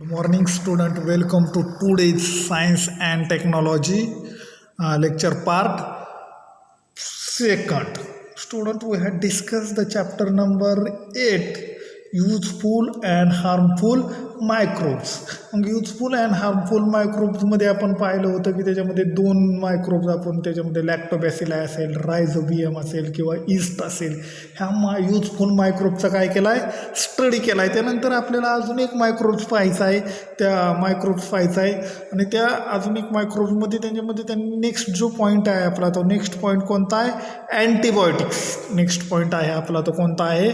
Good morning, student. Welcome to today's science and technology lecture part second. Student, we had discussed the chapter number 8, useful and harmful microbes. मग useful and harmful मायक्रोब्समध्ये आपण पाहिलं होतं की त्याच्यामध्ये दोन microbes आपण त्याच्यामध्ये लॅक्टोबॅसिलाई असेल, रायझोबियम असेल किंवा ईस्ट असेल, ह्या युजफुल मायक्रोबचा काय केला आहे, स्टडी केला आहे. त्यानंतर आपल्याला अजून एक मायक्रोब्स पाहायचा आहे, आणि त्या अजून एक मायक्रोब्समध्ये त्यांनी नेक्स्ट जो पॉईंट आहे आपला, तो नेक्स्ट पॉईंट कोणता आहे, अँटीबायोटिक्स. नेक्स्ट पॉईंट आहे आपला तो कोणता आहे,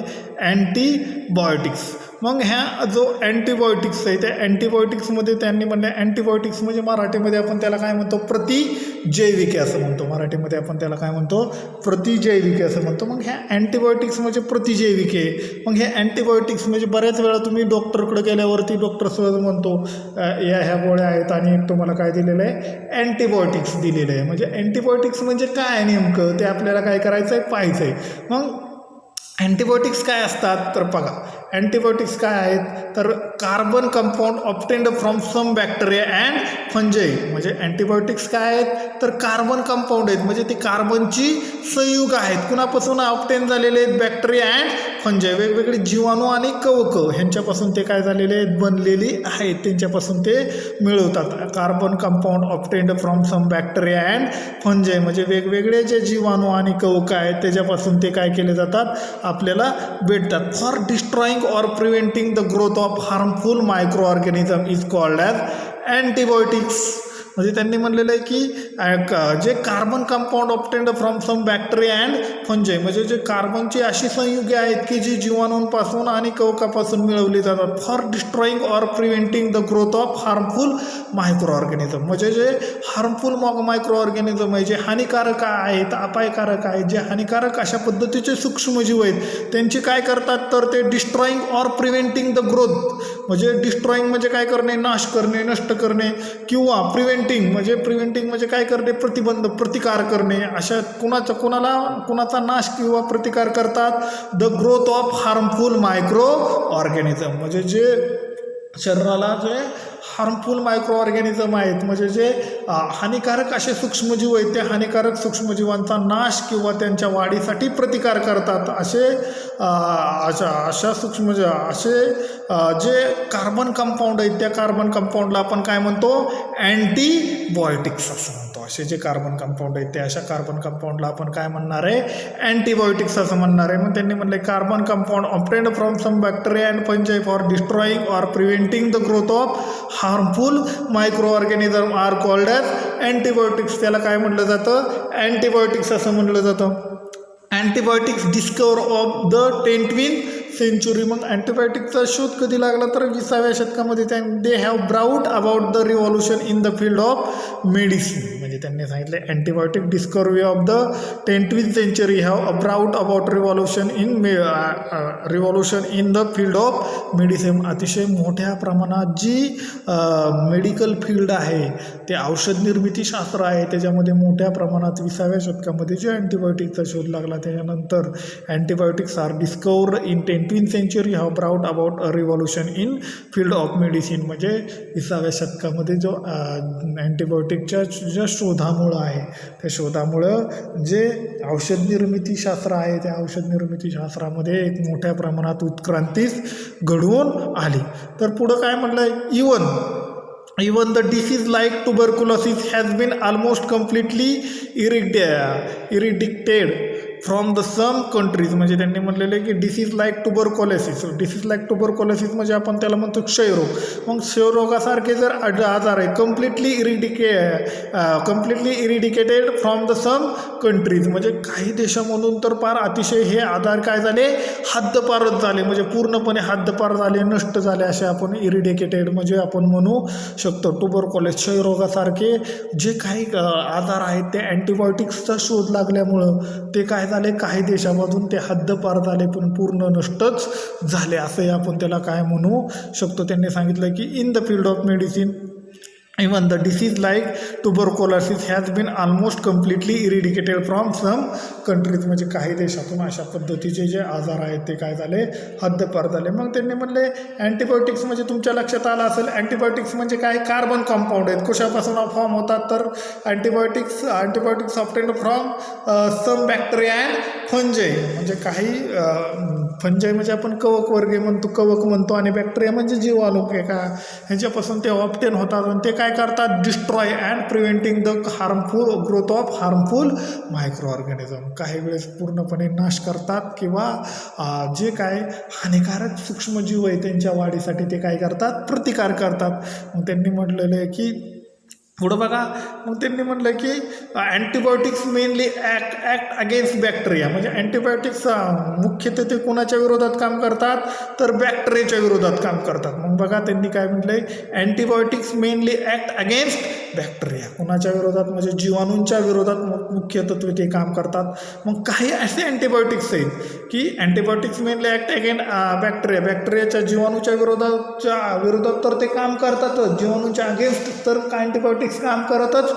अँटीबायोटिक्स. मग ह्या जो अँटीबायोटिक्स आहे त्या अँटीबायोटिक्समध्ये त्यांनी म्हणले, अँटीबायोटिक्स म्हणजे मराठीमध्ये आपण त्याला काय म्हणतो, प्रतिजैविके असं म्हणतो. मराठीमध्ये आपण त्याला काय म्हणतो, प्रतिजैविके असं म्हणतो. मग ह्या अँटीबायोटिक्स म्हणजे प्रतिजैविके. मग हे अँटीबायोटिक्स म्हणजे बऱ्याच वेळा तुम्ही डॉक्टरकडे गेल्यावरती डॉक्टर सहज म्हणतो ह्या गोळ्या आहेत आणि एक तुम्हाला काय दिलेलं आहे, अँटीबायोटिक्स दिलेलं आहे. म्हणजे अँटीबायोटिक्स म्हणजे काय नेमकं ते आपल्याला काय करायचं आहे, पाहायचं आहे. मग अँटीबायोटिक्स काय असतात तर बघा, अँटीबायोटिक्स काय आहेत तर carbon compound obtained from some bacteria and fungi. म्हणजे अँटीबायोटिक्स काय आहेत तर कार्बन कंपाऊंड आहेत, म्हणजे ते कार्बनची संयुग आहेत. कुणापासून ऑब्टेन झालेले आहेत, बॅक्टेरिया अँड फंजाई. वेगवेगळे जीवाणू आणि कवक ह्यांच्यापासून ते काय झालेले आहेत, बनलेली आहेत, त्यांच्यापासून ते मिळवतात. Carbon compound obtained from some bacteria and fungi म्हणजे वेगवेगळे जे जीवाणू आणि कवक आहेत त्याच्यापासून ते काय केले जातात, आपल्याला भेटतात. For डिस्ट्रॉईंग or preventing the growth of harmful microorganism is called as antibiotics. म्हणजे त्यांनी म्हणलेलं आहे की जे carbon compound obtained from some bacteria and fungi म्हणजे जे कार्बनची अशी संयुगे आहेत की जी जीवाणूंपासून आणि कवकापासून मिळवली जातात. For destroying or preventing the growth of harmful micro organism म्हणजे जे हार्मफुल मायक्रो ऑर्गॅनिझम आहे, जे हानिकारक आहेत, अपायकारक आहेत, जे हानिकारक अशा पद्धतीचे सूक्ष्मजीव आहेत त्यांची काय करतात तर ते डिस्ट्रॉईंग ऑर प्रिव्हेंटिंग द ग्रोथ म्हणजे डिस्ट्रॉईंग म्हणजे काय करणे, नाश करणे, नष्ट करणे, किंवा प्रिव्हेंटिंग म्हणजे काय करणे, प्रतिकार करणे. अशा कुणाचा नाश किंवा प्रतिकार करतात, the growth of harmful micro organism म्हणजे जे शरीराला जे हार्मफुल मायक्रो ऑर्गॅनिझम आहेत म्हणजे जे हानिकारक असे सूक्ष्मजीव आहेत त्या हानिकारक सूक्ष्मजीवांचा नाश किंवा त्यांच्या वाढीसाठी प्रतिकार करतात. अशा सूक्ष्मजीव असे जे कार्बन कंपाऊंड आहेत त्या कार्बन कंपाऊंडला आपण काय म्हणतो, अँटीबायोटिक्स असं म्हणतो. असे जे कार्बन कंपाऊंड आहेत ते अशा कार्बन कंपाऊंडला आपण काय म्हणणार आहे, अँटीबायोटिक्स असं म्हणणार आहे. मग त्यांनी म्हणले carbon compound obtained from some bacteria and fungi for destroying or preventing the growth of harmful micro organism are called as antibiotics. त्याला काय म्हटलं जातं, अँटीबायोटिक्स असं म्हटलं जातं. Antibiotics discover of the 10th century. मग अँटीबायोटिकचा शोध कधी लागला तर 20व्या शतकामध्ये. They have brought about the revolution in the field of medicine. म्हणजे त्यांनी सांगितले antibiotic discovery of the 10th century have brought about revolution in the field of medicine. अतिशय मोठ्या प्रमाणात जी मेडिकल फील्ड आहे ते औषध निर्मिती शास्त्र आहे त्याच्यामध्ये मोठ्या प्रमाणात 20व्या शतकामध्ये जे अँटीबायोटिकचा शोध लागला त्याच्यानंतर antibiotics are discovered in 10th century have brought about a revolution in field of medicine. म्हणजे 20व्या शतकामध्ये जो अँटीबायोटिकच्या ज्या शोधामुळं आहे त्या शोधामुळं जे औषध निर्मिती शास्त्र आहे त्या औषध निर्मिती शास्त्रामध्ये एक मोठ्या प्रमाणात उत्क्रांतीच घडवून आली. तर पुढं काय म्हटलं, Even the disease like tuberculosis has been almost completely eradicated from the some countries. म्हणजे त्यांनी म्हटलेलं आहे की डिसीज लाईक टुबरकोलोसिस म्हणजे आपण त्याला म्हणतो क्षयरोग. मग क्षयरोगासारखे जर आजार आहे completely eradicated from the some countries म्हणजे काही देशामधून तर पार अतिशय हे आजार काय झाले, हद्दपारच झाले, म्हणजे पूर्णपणे हद्दपार झाले, नष्ट झाले, असे आपण इरिडिकेटेड म्हणजे आपण म्हणू शकतो. टुबरकोलोसिस क्षयरोगासारखे जे काही आजार आहेत ते अँटीबायोटिक्सचा शोध लागल्यामुळं ते काय झाले, काही देशामधून ते हद्दपार झाले पण पूर्ण नष्टच झाले, असंही आपण त्याला काय म्हणू शकतो. त्यांनी सांगितलं की in the field of medicine Even the disease like tuberculosis has been almost completely eradicated from some countries. म्हणजे काही देशातून अशा पद्धतीचे जे आजार आहेत ते काय झाले, हद्दपार झाले. मग त्यांनी म्हणले अँटीबायोटिक्स म्हणजे तुमच्या लक्षात आलं असेल, अँटीबायोटिक्स म्हणजे काय, कार्बन कंपाऊंड आहेत. कशापासून फॉर्म होतात तर antibiotics obtained from some bacteria and fungi. म्हणजे काही फंजाई म्हणजे आपण कवक वर्गे म्हणतो, कवक म्हणतो, आणि बॅक्टेरिया म्हणजे जीवाणू का ह्याच्यापासून ते ऑब्टेन होतात. आणि ते काय करतात, destroy and preventing the harmful growth of harmful micro organism. काही वेळेस पूर्णपणे नाश करतात किंवा जे काय हानिकारक सूक्ष्मजीव आहे त्यांच्या वाढीसाठी ते काय करतात, प्रतिकार करतात. मग त्यांनी म्हटलेलं आहे की पुढं बघा, मग त्यांनी म्हटलं की antibiotics mainly act against bacteria. म्हणजे अँटीबायोटिक्स मुख्यतः ते कोणाच्या विरोधात काम करतात तर बॅक्टेरियाच्या विरोधात काम करतात. मग बघा त्यांनी काय म्हटलंय, antibiotics mainly act against bacteria. कोणाच्या विरोधात म्हणजे जीवाणूंच्या विरोधात मुख्यत्वे ते काम करतात. मग काही असे अँटीबायोटिक्स आहेत की अँटीबायोटिक्स मेनली ॲक्ट अगेन्स्ट बॅक्टेरियाच्या जीवाणूच्या विरोधात तर ते काम करतातच, जीवाणूच्या अगेन्स्ट तर अँटीबायोटिक्स काम करतच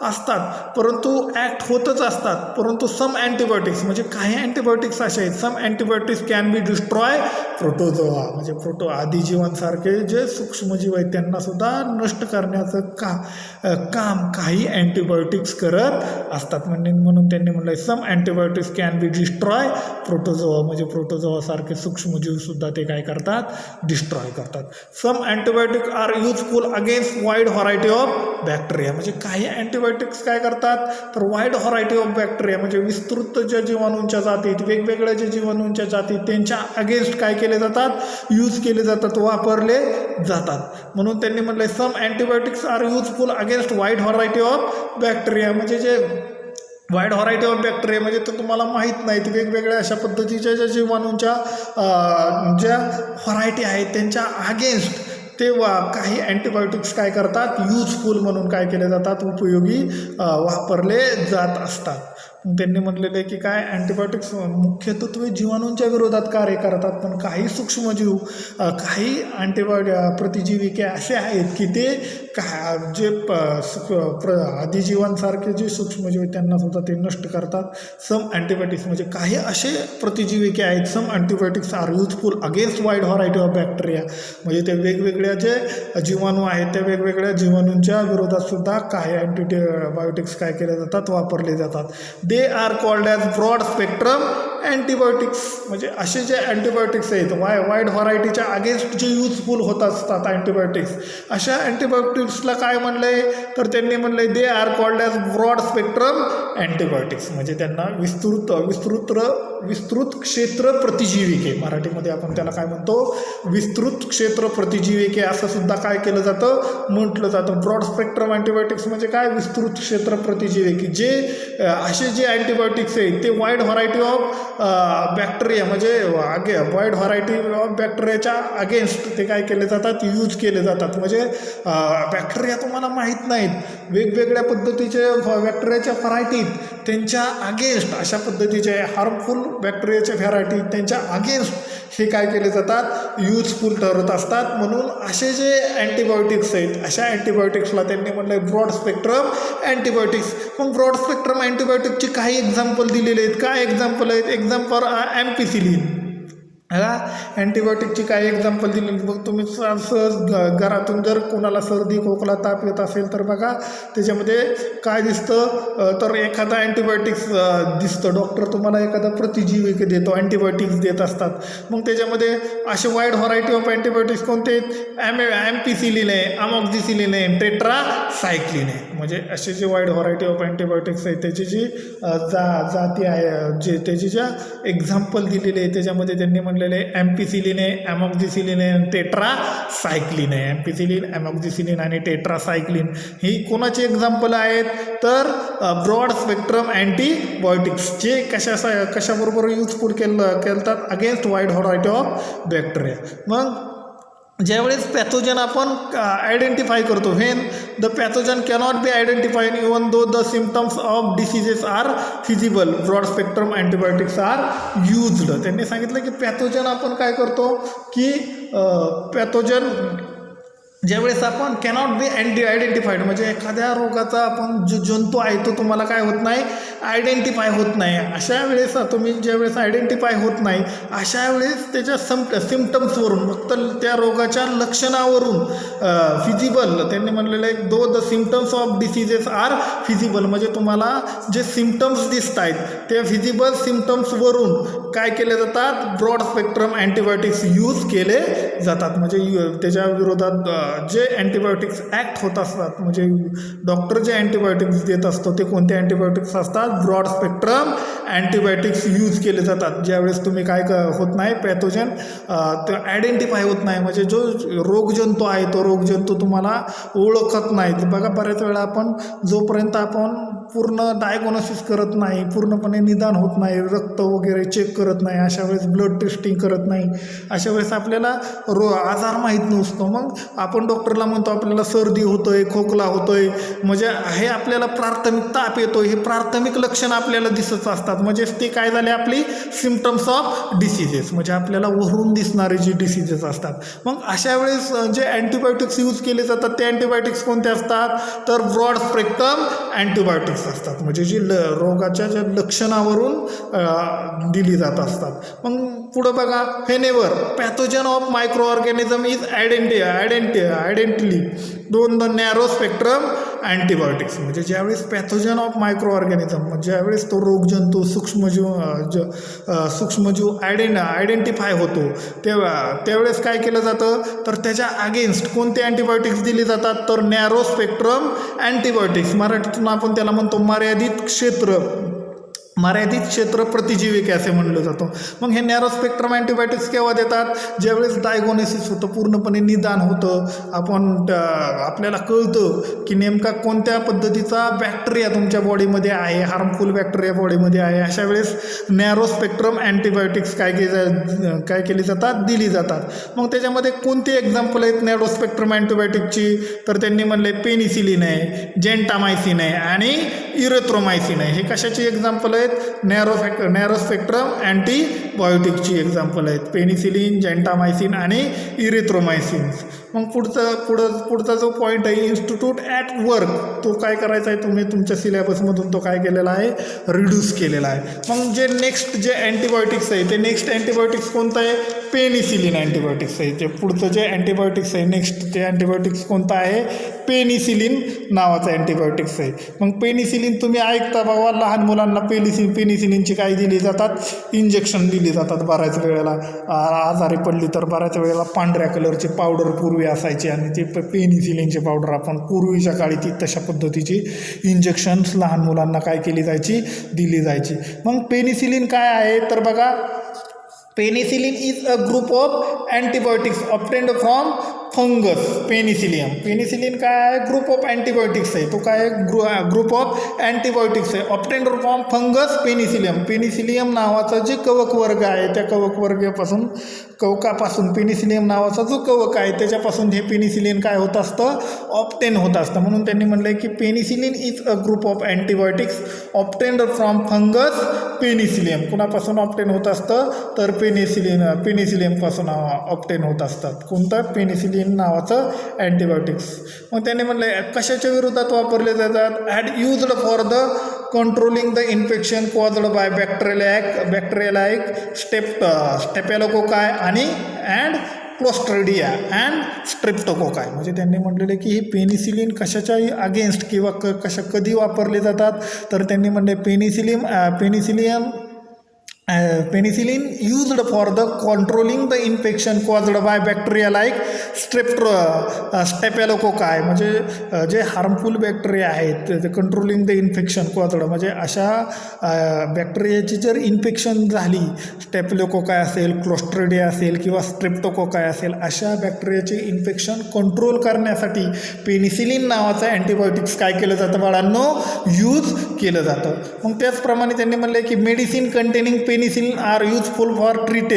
असतात, परंतु ॲक्ट होतच असतात. परंतु सम अँटीबायोटिक्स म्हणजे काही अँटीबायोटिक्स असे आहेत, some antibiotics can be destroy protozoa. म्हणजे आदिजीवांसारखे जे सूक्ष्मजीव आहेत त्यांना सुद्धा नष्ट करण्याचं काम काही अँटीबायोटिक्स करत असतात. म्हणून त्यांनी म्हटलंय some antibiotics can be destroy protozoa. म्हणजे प्रोटोझोआसारखे सूक्ष्मजीव सुद्धा ते काय करतात, डिस्ट्रॉय करतात. Some antibiotics are useful against wide variety of bacteria. म्हणजे काही अँटीबायोटिक्स काय करतात तर वाईड व्हरायटी ऑफ बॅक्टेरिया म्हणजे विस्तृत ज्या जीवाणूंच्या जातीत, वेगवेगळ्या ज्या जीवाणूंच्या जातीत त्यांच्या अगेन्स्ट काय केले जातात, यूज केले जातात, वापरले जातात. म्हणून त्यांनी म्हटलंय some antibiotics are useful against wide variety of bacteria. म्हणजे जे वाईड व्हरायटी ऑफ बॅक्टेरिया म्हणजे तर तुम्हाला माहीत नाहीत, वेगवेगळ्या अशा पद्धतीच्या ज्या जीवाणूंच्या ज्या व्हरायटी आहेत त्यांच्या अगेन्स्ट तेव्हा काही अँटीबायोटिक्स काय करतात, युजफुल म्हणून काय केले जातात, उपयोगी वापरले जात असतात. त्यांनी म्हटलेलं आहे की काय अँटीबायोटिक्स मुख्यत्वे जीवाणूंच्या विरोधात कार्य करतात, पण काही सूक्ष्मजीव काही प्रतिजीविके असे आहेत की ते जे आदिजीवांसारखे जे सूक्ष्मजीव आहेत त्यांना सुद्धा ते नष्ट करतात. सम अँटीबायोटिक्स म्हणजे काही असे प्रतिजीविके आहेत, some antibiotics are useful against wide variety of bacteria. म्हणजे ते वेगवेगळ्या जे जीवाणू आहेत त्या वेगवेगळ्या जीवाणूंच्या विरोधात सुद्धा काही अँटीबायोटिक्स काय केले जातात, वापरले जातात. They are called as broad spectrum antibiotics. म्हणजे असे जे अँटीबायोटिक्स आहेत वाईड व्हरायटीच्या अगेन्स्ट जे युजफुल होत असतात अँटीबायोटिक्स, अशा अँटीबायोटिक्सला काय म्हणलंय तर त्यांनी म्हणलंय they are called as broad spectrum antibiotics. म्हणजे त्यांना विस्तृत क्षेत्र प्रतिजीविके, मराठीमध्ये आपण त्याला काय म्हणतो, विस्तृत क्षेत्र प्रतिजीविके असं सुद्धा काय केलं जातं, म्हटलं जातं. ब्रॉड स्पेक्ट्रम अँटीबायोटिक्स म्हणजे काय, विस्तृत क्षेत्र प्रतिजीविके. जे असे जे अँटीबायोटिक्स आहेत ते वाईड व्हरायटी ऑफ बॅक्टेरिया म्हणजे वाईड व्हरायटी ऑफ बॅक्टेरियाच्या अगेन्स्ट ते काय केले जातात, यूज केले जातात. म्हणजे बॅक्टेरिया तुम्हाला माहीत नाहीत, वेगवेगळ्या पद्धतीचे बॅक्टेरियाच्या व्हरायटीत त्यांच्या अगेन्स्ट अशा पद्धतीचे हार्मफुल बॅक्टेरियाच्या व्हरायटी त्यांच्या अगेन्स्ट हे काय केले जातात, यूजफुल ठरत असतात. म्हणून असे जे अँटीबायोटिक्स आहेत अशा अँटीबायोटिक्सला त्यांनी म्हटलं ब्रॉड स्पेक्ट्रम अँटीबायोटिक्स. मग ब्रॉड स्पेक्ट्रम अँटीबायोटिकचे काही एक्झाम्पल दिलेले आहेत. काय एक्झाम्पल आहेत, एक्झाम्पल ॲम्पिसिलिन. अँटीबायोटिकची काही एक्झाम्पल दिलेली. मग तुम्ही सहज घरातून जर कोणाला सर्दी खोकला ताप येत असेल तर बघा त्याच्यामध्ये काय दिसतं तर एखादा अँटीबायोटिक्स दिसतं. डॉक्टर तुम्हाला एखादा प्रतिजीविके देतो, अँटीबायोटिक्स देत असतात. मग त्याच्यामध्ये असे वाईड व्हरायटी ऑफ अँटीबायोटिक्स कोणते आहेत, ॲम्पिसिलिन आहे, अमॉक्झिसिलिन आहे, टेट्रासायक्लिन आहे. म्हणजे असे जे वाईड व्हरायटी ऑफ अँटीबायोटिक्स आहेत त्याची जी जाती आहे, जे त्याची ज्या एक्झाम्पल दिलेले आहे त्याच्यामध्ये त्यांनी म्हणलेले ॲम्पिसिलिन आहे, ॲमॉक्झिसिलिन आहे, टेट्रासायक्लिन आहे. ॲम्पिसिलिन, ॲमॉक्झिसिलिन आणि टेट्रासायक्लिन ही कोणाची एक्झाम्पल आहेत तर ब्रॉड स्पेक्ट्रम अँटीबायोटिक्स, जे कशाबरोबर युजफुल केलतात against wide variety of bacteria. मग ज्यावेळेस पॅथोजन आपण आयडेंटिफाय करतो, when the pathogen cannot be identified even though the symptoms of diseases are feasible, broad spectrum antibiotics are used. त्यांनी सांगितलं की पॅथोजन आपण काय करतो की पॅथोजन ज्यावेळेस आपण कॅनॉट बी आयडेंटिफाईड म्हणजे एखाद्या रोगाचा आपण जो जंतू आहे तो तुम्हाला काय होत नाही, आयडेंटिफाय होत नाही. अशा वेळेस तुम्ही ज्यावेळेस आयडेंटिफाय होत नाही अशा वेळेस त्याच्या सिम्पटम्सवरून फक्त त्या रोगाच्या लक्षणावरून फिजिबल त्यांनी म्हणलेलं आहे the symptoms of diseases are feasible म्हणजे तुम्हाला जे सिम्पटम्स दिसत आहेत ते फिजिबल सिम्पटम्सवरून काय केले जातात, ब्रॉड स्पेक्ट्रम अँटीबायोटिक्स यूज केले जातात. म्हणजे त्याच्या विरोधात जे अँटीबायोटिक्स ॲक्ट होत असतात म्हणजे डॉक्टर जे अँटीबायोटिक्स देत असतो ते कोणते अँटीबायोटिक्स असतात, ब्रॉड स्पेक्ट्रम अँटीबायोटिक्स यूज केले जातात. ज्यावेळेस तुम्ही काय होत नाही पॅथोजन ते आयडेंटिफाय होत नाही म्हणजे जो रोगजंतू आहे तो रोगजंतू तुम्हाला ओळखत नाही. तर बघा बऱ्याच वेळा आपण जोपर्यंत आपण पूर्ण डायग्नोसिस करत नाही, पूर्णपणे निदान होत नाही, रक्त वगैरे चेक करत नाही, अशा वेळेस ब्लड टेस्टिंग करत नाही, अशा वेळेस आपल्याला आजार माहीत नसतो. मग आपण डॉक्टरला म्हणतो आपल्याला सर्दी होतोय, खोकला होतोय, म्हणजे हे आपल्याला प्राथमिक ताप येतोय, हे प्राथमिक लक्षण आपल्याला दिसत असतात. म्हणजे ते काय झाले आपली सिम्पटम्स ऑफ डिसीजेस म्हणजे आपल्याला वरून दिसणारे जे डिसीजेस असतात. मग अशा वेळेस जे अँटीबायोटिक्स यूज केले जातात ते अँटीबायोटिक्स कोणते असतात, तर ब्रॉड स्पेक्ट्रम अँटीबायोटिक्स असतात म्हणजे जी रोगाच्या ज्या लक्षणावरून दिली जात असतात. मग पुढं बघा, whenever pathogen of micro organism is identically the narrow spectrum antibiotics म्हणजे ज्यावेळेस पॅथोजन ऑफ मायक्रो ऑर्गॅनिझम म्हणजे ज्यावेळेस तो रोगजंतू सूक्ष्मजीव आयडेंटिफाय होतो त्यावेळेस काय केलं जातं, तर त्याच्या अगेन्स्ट कोणते अँटीबायोटिक्स दिली जातात, तर नॅरो स्पेक्ट्रम अँटीबायोटिक्स मराठीतून आपण त्याला म्हणतो मर्यादित क्षेत्र प्रतिजीविके असे म्हणलं जातं. मग हे नॅरो स्पेक्ट्रम अँटीबायोटिक्स केव्हा देतात, ज्यावेळेस डायग्नोसिस होतं, पूर्णपणे निदान होतं, आपल्याला कळतं की नेमका कोणत्या पद्धतीचा बॅक्टेरिया तुमच्या बॉडीमध्ये आहे, हार्मफुल बॅक्टेरिया बॉडीमध्ये आहे. अशा वेळेस नॅरो स्पेक्ट्रम अँटीबायोटिक्स काय केली जातात, दिली जातात. मग त्याच्यामध्ये कोणते एक्झाम्पल आहेत नॅरो स्पेक्ट्रम अँटीबायोटिकची, तर त्यांनी म्हणले पेनिसिलिन आहे, जेंटामायसिन आहे आणि इरेथ्रोमायसिन आहे. हे कशाची एक्झाम्पल आहेत, नॅरो स्पेक्ट्रम अँटीबायोटिकची एक्झाम्पल आहेत, पेनिसिलिन, जेंटामायसिन आणि इरेथ्रोमायसिन. मग पुढचा जो पॉईंट आहे इन्स्टिट्यूट ॲट वर्क, तो काय करायचा आहे तुम्ही तुमच्या सिलेबसमधून तो काय केलेला आहे, रिड्यूस केलेला आहे. मग जे नेक्स्ट जे अँटीबायोटिक्स आहे ते नेक्स्ट अँटीबायोटिक्स कोणतं आहे, पेनिसिलिन अँटीबायोटिक्स आहे. जे पुढचं जे अँटीबायोटिक्स आहे नेक्स्ट ते अँटीबायोटिक्स कोणतं आहे, पेनिसिलिन नावाचं अँटीबायोटिक्स आहे. मग पेनिसिलिन तुम्ही ऐकता बाबा, लहान मुलांना पेनिसिलिनची काय दिली जातात, इंजेक्शन दिली जातात. बऱ्याच वेळेला आजारी पडली तर बऱ्याच वेळेला पांढऱ्या कलरची पावडर पूर्वी असायची आणि ती पेनिसिलिनची पावडर आपण पूर्वीच्या काळी ती तशा पद्धतीची इंजेक्शन्स लहान मुलांना काय केली जायची, दिली जायची. मग पेनिसिलिन काय आहे, तर बघा penicillin is a group of antibiotics obtained from fungus penicillin काय आहे, ग्रुप ऑफ अँटीबायोटिक्स आहे. तो काय ग्रुप ऑफ अँटीबायोटिक्स आहे ऑब्टेन्ड फ्रॉम फंगस पेनिसिलियम नावाचा जे कवक वर्ग आहे त्या कवकापासून पेनिसिलियम नावाचा जो कवक आहे त्याच्यापासून हे पेनिसिलिन काय होत असतं, ऑब्टेन होत असतं. म्हणून त्यांनी म्हटलं की penicillin is a group of antibiotics obtained from fungus penicillium. कुणापासून ऑब्टेन होत असतं, तर पेनिसिलियमपासून ऑब्टेन होत असतात. कोणतं, पेनिसिलिन नावाचं अँटीबायोटिक्स. मग त्यांनी म्हटलं कशाच्या विरोधात वापरले जातात, and used for the controlling the infection caused by bacteria staphylococci आणि क्लोस्ट्रिडिया अँड स्ट्रेप्टोकोकाय. म्हणजे त्यांनी म्हटलेले की हे पेनिसिलिन कशाच्या अगेन्स्ट किंवा कधी वापरले जातात, तर त्यांनी म्हणले penicillin used for the controlling the infection caused by bacteria like staphylococci. म्हणजे जे हार्मफुल बॅक्टेरिया आहेत ते कंट्रोलिंग द इन्फेक्शन कॉज्ड म्हणजे अशा बॅक्टेरियाची जर इन्फेक्शन झाली, स्टेपेलोकोकाय असेल, क्लोस्ट्रिडिया असेल किंवा स्ट्रेप्टोकोकाय असेल, अशा बॅक्टेरियाचे इन्फेक्शन कंट्रोल करण्यासाठी पेनिसिलिन नावाचं अँटीबायोटिक्स काय केलं जातं बाळांनो, यूज केलं जातं. मग त्याचप्रमाणे त्यांनी म्हणले की medicine containing penicillin are useful for treat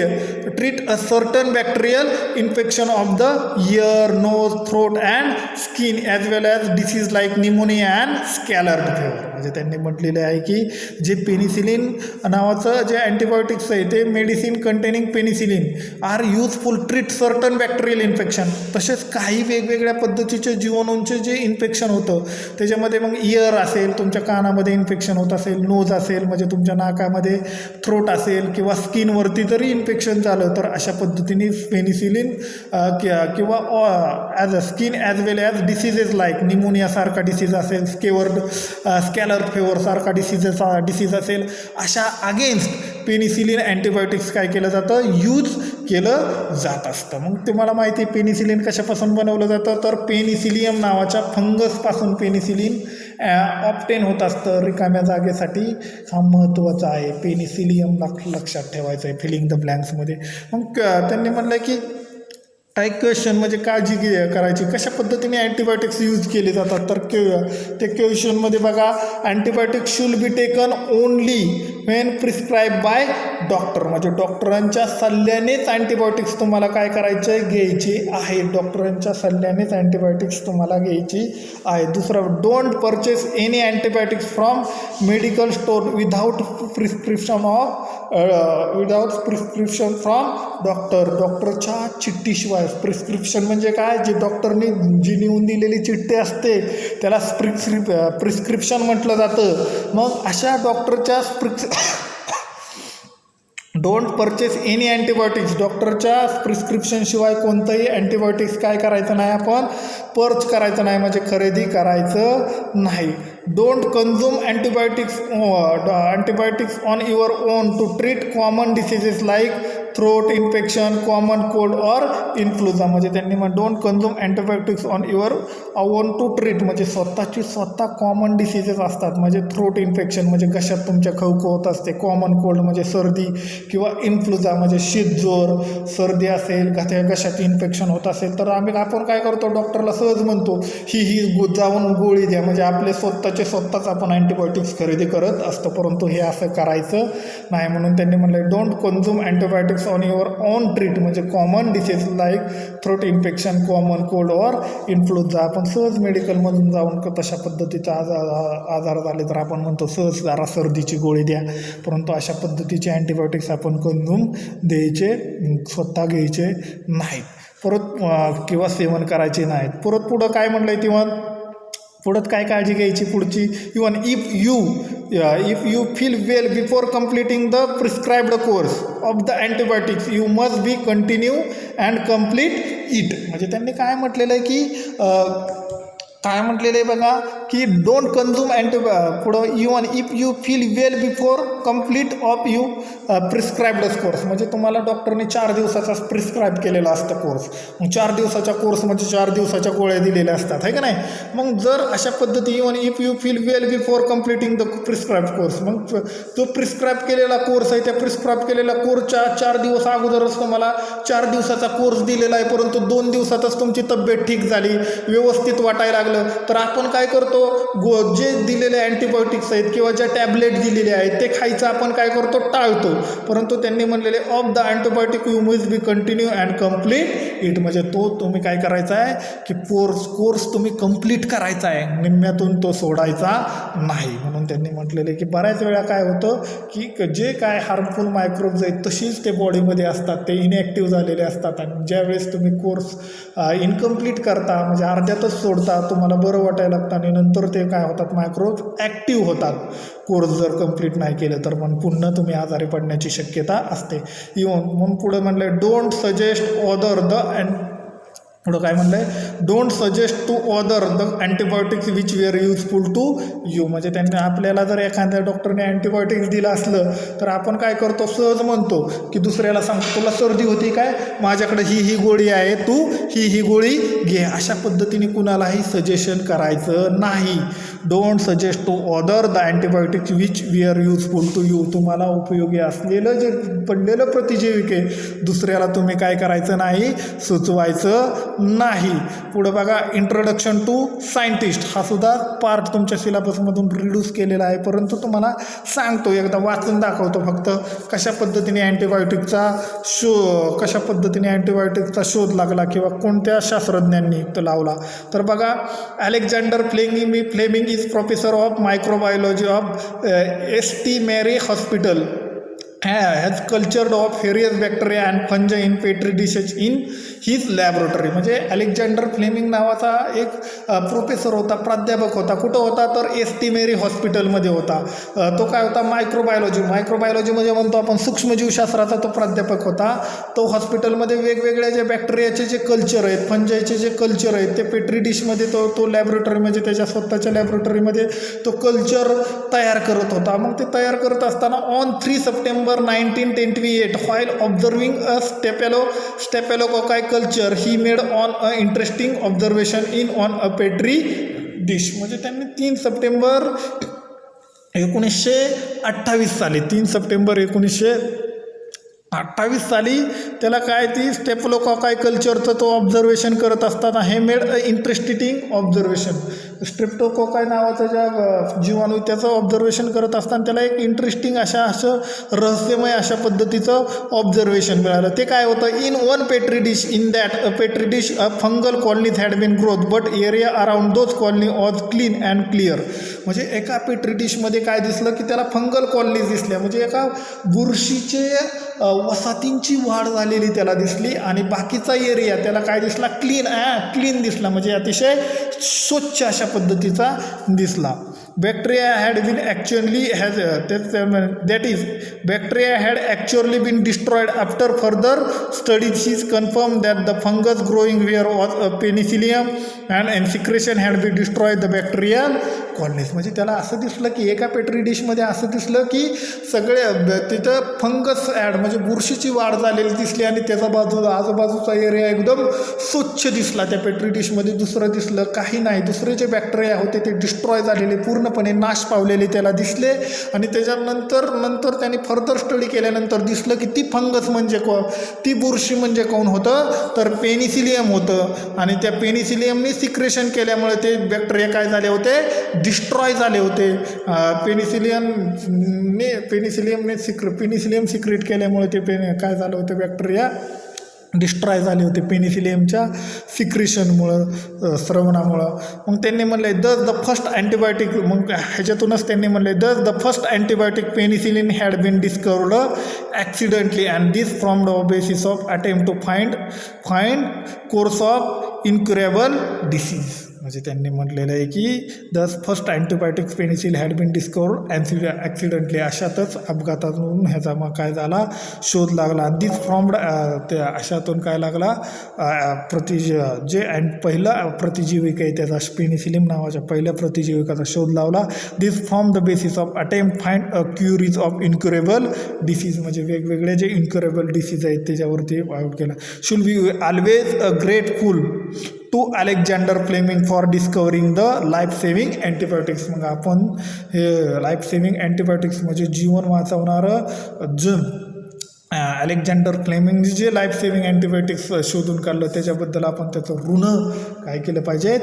a certain bacterial infection of the ear, nose, throat and skin as well as disease like pneumonia and scarlet fever. म्हणजे त्यांनी म्हटलेले आहे की जे पेनिसिलिन नावाचं जे अँटीबायोटिक्स आहे ते medicine containing penicillin are useful treat certain bacterial infection. तसेच काही वेगवेगळ्या पद्धतीचे जीवाणूंचे जे इन्फेक्शन होतं त्याच्यामध्ये मग इयर असेल, तुमच्या कानामध्ये इन्फेक्शन होत असेल, नोज असेल म्हणजे तुमच्या नाकामध्ये, थ्रोट असेल किंवा स्किनवरती जरी इन्फेक्शन झालं तर अशा पद्धतीने पेनिसिलिन किंवा as a skin as well as diseases like निमोनियासारखा डिसीज असेल, स्कॅलर फेवरसारखा डिसीज असेल, अशा अगेन्स्ट पेनिसिलिन अँटीबायोटिक्स काय केलं जातं, यूज केलं जात असतं. मग तुम्हाला माहिती आहे पेनिसिलिन कशापासून बनवलं जातं, तर पेनिसिलियम नावाच्या फंगसपासून पेनिसिलिन ऑप्टेन होत असतं रिकाम्या जागेसाठी. हा महत्त्वाचा आहे, पेनिसिलियम लक्षात ठेवायचं आहे फिलिंग द ब्लँक्समध्ये. मग त्यांनी म्हणलं की काही क्वेश्चन म्हणजे काळजी करायची कशा पद्धतीने अँटीबायोटिक्स यूज केले जातात, तर ते क्वेश्चनमध्ये बघा, antibiotics शुल be taken only when prescribe by doctor. म्हणजे डॉक्टरांच्या सल्ल्यानेच अँटीबायोटिक्स तुम्हाला काय करायचे, घ्यायची आहे. डॉक्टरांच्या सल्ल्यानेच अँटीबायोटिक्स तुम्हाला घ्यायची आहे. दुसरं, don't purchase any antibiotics from medical store without prescription from doctor. डॉक्टरच्या चिठ्ठीशिवाय. प्रिस्क्रिप्शन म्हणजे काय, जे डॉक्टरने जी लिहून दिलेली चिठ्ठी असते त्याला प्रिस्क्रिप्शन म्हटलं जातं. मग अशा डॉक्टरच्या डोंट परचेस एनी अँटीबायोटिक्स. डॉक्टरच्या प्रिस्क्रिप्शनशिवाय कोणतंही अँटीबायोटिक्स काय करायचं नाही, आपण पर्च करायचं नाही म्हणजे खरेदी करायचं नाही. Don't consume antibiotics on your own to treat common diseases like throat infection, common cold or influenza. म्हणजे त्यांनी don't consume antibiotics on your own to treat म्हणजे स्वतः कॉमन डिसीजेस असतात, म्हणजे थ्रोट इन्फेक्शन म्हणजे घशात तुमच्या खवखव होत असते, कॉमन कोल्ड म्हणजे सर्दी किंवा इन्फ्लुएन्झा म्हणजे शीतजोर, सर्दी असेल, घशात इन्फेक्शन होत असेल तर आपण काय करतो, डॉक्टरला सहज म्हणतो ही जाऊन गोळी द्या, म्हणजे आपले स्वतःच आपण अँटीबायोटिक्स खरेदी करत असतो. परंतु हे असं करायचं नाही, म्हणून त्यांनी म्हणलं don't consume antibiotics on your own treat म्हणजे common disease like throat infection, common cold or influenza. आपण सहज मेडिकलमधून जाऊन तशा पद्धतीचा आजार झाले तर आपण म्हणतो सहज जरा सर्दीची गोळी द्या, परंतु अशा पद्धतीचे अँटीबायोटिक्स आपण कन्झ्युम द्यायचे, स्वतः घ्यायचे नाहीत परत किंवा सेवन करायचे नाहीत. परत पुढं काय म्हणलं आहे तेव्हा पुढं काय काळजी घ्यायची पुढची, even if you feel well before completing the prescribed course of the antibiotics you must be continue and complete it. म्हणजे त्यांनी काय म्हटलेलं आहे की काय म्हटलेलं आहे बघा की डोंट कन्झ्युम पुढं even if you feel well before complete of you prescribed course. म्हणजे तुम्हाला डॉक्टरने 4 दिवसाचा प्रिस्क्राईब केलेला असतं कोर्स. मग 4 दिवसाच्या कोर्स म्हणजे 4 दिवसाच्या गोळ्या दिलेल्या असतात, आहे का नाही. मग जर अशा पद्धती even if you feel well before completing the prescribe course, मग जो प्रिस्क्राईब केलेला कोर्स आहे त्या प्रिस्क्राईब केलेल्या कोर्सच्या 4 दिवस अगोदरच तुम्हाला 4 दिवसाचा कोर्स दिलेला आहे, परंतु 2 दिवसातच तुमची तब्येत ठीक झाली, व्यवस्थित वाटायला लागलं तर आपण काय करतो, जे दिलेले अँटीबायोटिक्स आहेत किंवा ज्या टॅबलेट दिलेले आहेत ते खायचं आपण काय करतो, टाळतो. परंतु त्यांनी म्हणलेले of the antibiotic you must be continue and complete it. म्हणजे तो तुम्ही काय करायचा आहे की कोर्स तुम्ही कंप्लीट करायचा आहे, निम्म्यातून तो सोडायचा नाही. म्हणून त्यांनी म्हटलेले की बऱ्याच वेळा काय होतं की जे काय हार्मफुल मायक्रोब्स आहेत तशीच ते बॉडीमध्ये असतात, ते इनॲक्टिव्ह झालेले असतात आणि ज्यावेळेस तुम्ही कोर्स इनकम्प्लीट करता म्हणजे अर्ध्यातच सोडता, तुम्हाला बरं वाटायला लागतं आणि नंतर ते काय होतात, मायक्रोब्स ॲक्टिव्ह होतात. कोर्स जर कंप्लीट नाही केलं तर पण पुन्हा तुम्ही आजारी पडण्याची शक्यता असते. इवन मग पुढे म्हणलं डोंट सजेस्ट ऑदर द पुढं काय म्हणलं आहे, don't suggest to other the antibiotics which were useful to you. म्हणजे त्यांनी आपल्याला जर एखाद्या डॉक्टरने अँटीबायोटिक्स दिलं असलं तर आपण काय करतो, सहज म्हणतो की दुसऱ्याला सांगतो तुला सर्दी होती काय, माझ्याकडे ही गोळी आहे, तू ही गोळी घे. अशा पद्धतीने कुणालाही सजेशन करायचं नाही. Don't suggest to other the antibiotics which we are useful to you. तुम्हाला उपयोगी असलेलं जे पडलेलं प्रतिजैविके दुसऱ्याला तुम्ही काय करायचं नाही, सुचवायचं नाही. पुढं बघा इंट्रोडक्शन टू सायंटिस्ट, हा सुद्धा पार्ट तुमच्या सिलेबसमधून रिड्यूस केलेला आहे, परंतु तुम्हाला सांगतो, एकदा वाचून दाखवतो फक्त कशा पद्धतीने अँटीबायोटिकचा शोध लागला किंवा कोणत्या शास्त्रज्ञांनी तो लावला. तर बघा, Alexander Fleming is professor of microbiology of ST Mary hospital has cultured of various bacteria and fungi in petri dishes in his laboratory. म्हणजे अलेक्झांडर फ्लेमिंग नावाचा एक प्रोफेसर होता, प्राध्यापक होता. कुठं होता तर ST Mary हॉस्पिटलमध्ये होता. तो काय होता, मायक्रोबायोलॉजी म्हणजे म्हणतो आपण सूक्ष्मजीवशास्त्राचा तो प्राध्यापक होता. तो हॉस्पिटलमध्ये वेगवेगळ्या जे बॅक्टेरियाचे जे कल्चर आहेत, फंजायचे जे कल्चर आहेत, ते पेट्री डिशमध्ये तो लॅबोरेटरी म्हणजे त्याच्या स्वतःच्या लॅबोरेटरीमध्ये तो कल्चर तयार करत होता. मग ते तयार करत असताना on 3 September 1928 while observing a staphylococci culture he made on a interesting observation on a petri dish. म्हणजे त्यांनी 3 सप्टेंबर 1928 साली त्याला काय ती स्टेफिलोकॉकाय कल्चरचं तो ऑब्झर्वेशन करत असताना हे मेड अ इंटरेस्टिंग ऑब्झर्वेशन. स्ट्रेप्टोकोकाय नावाचं ज्या जीवाणू त्याचं ऑब्झर्वेशन करत असताना त्याला एक इंटरेस्टिंग असं रहस्यमय अशा पद्धतीचं ऑब्झर्वेशन मिळालं. ते काय होतं, in one petri dish, in that a petri dish a fungal colonies had been growth but area around those colony was clean and clear. म्हणजे एका पेट्री डिशमध्ये काय दिसलं की त्याला फंगल कॉलनीज दिसल्या, म्हणजे एका बुरशीचे वसाहतींची वाढ झालेली त्याला दिसली आणि बाकीचा एरिया त्याला काय दिसला, क्लीन दिसला, म्हणजे अतिशय स्वच्छ अशा पद्धतीचा दिसला. bacteria had been actually been destroyed after further studies. She confirmed that the fungus growing where was a penicillium and secretion had been destroyed the bacterial colonies. म्हणजे त्याला असं दिसलं की एका पेट्री डिशमध्ये असं दिसलं की सगळे तिथं फंगस म्हणजे बुरशीची वाढ झालेली दिसली आणि त्याचा आजूबाजूचा एरिया एकदम स्वच्छ दिसला त्या पेट्री डिशमध्ये. दुसरं दिसलं काही नाही, दुसरे जे बॅक्टेरिया होते ते डिस्ट्रॉय झालेले, पूर्णपणे नाश पावलेले त्याला दिसले. आणि त्याच्यानंतर त्यांनी फर्दर स्टडी केल्यानंतर दिसलं की ती फंगस म्हणजे ती बुरशी म्हणजे कोण होतं तर पेनिसिलियम होतं. आणि त्या पेनिसिलियमने सिक्रेशन केल्यामुळे ते बॅक्टेरिया काय झाले होते, डिस्ट्रॉय झाले होते. पेनिसिलियम सिक्रेट केल्यामुळे ते काय झालं होतं, बॅक्टेरिया डिस्ट्रॉय झाले होते पेनिसिलियमच्या सिक्रेशनमुळं, स्रवणामुळं. मग त्यांनी म्हणले द फर्स्ट अँटीबायोटिक, मग ह्याच्यातूनच त्यांनी म्हणले the first antibiotic penicillin had been discovered accidentally and this from the basis of attempt to find course of incurable disease. म्हणजे त्यांनी म्हटलेलं आहे की the first antibiotics penicillin had been discovered accidentally, अशातच अपघातातून ह्याचा मग काय झाला, शोध लागला. दिस फ्रॉम त्या अशातून काय लागला, पहिला प्रतिजीविका आहे त्याचा पेनिसिलियम नावाच्या पहिल्या प्रतिजीविकाचा शोध लावला. This from the basis of attempt find a cures of incurable disease. म्हणजे वेगवेगळे जे इन्क्युरेबल डिसीज आहेत त्याच्यावरती आउट केला. Should be always a grateful to Alexander Fleming for discovering the life saving antibiotics. मग आपण हे लाईफ सेविंग अँटीबायोटिक्स म्हणजे जीवन वाचवणारं अलेक्झांडर फ्लेमिंग जे लाईफ सेविंग अँटीबायोटिक्स शोधून काढलं त्याच्याबद्दल आपण त्याचं ऋण काय केलं पाहिजेत,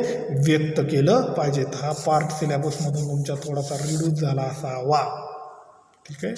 व्यक्त केलं पाहिजेत. हा पार्ट सिलेबसमधून तुमचा थोडासा रिड्यूस झाला असावा. ठीक आहे.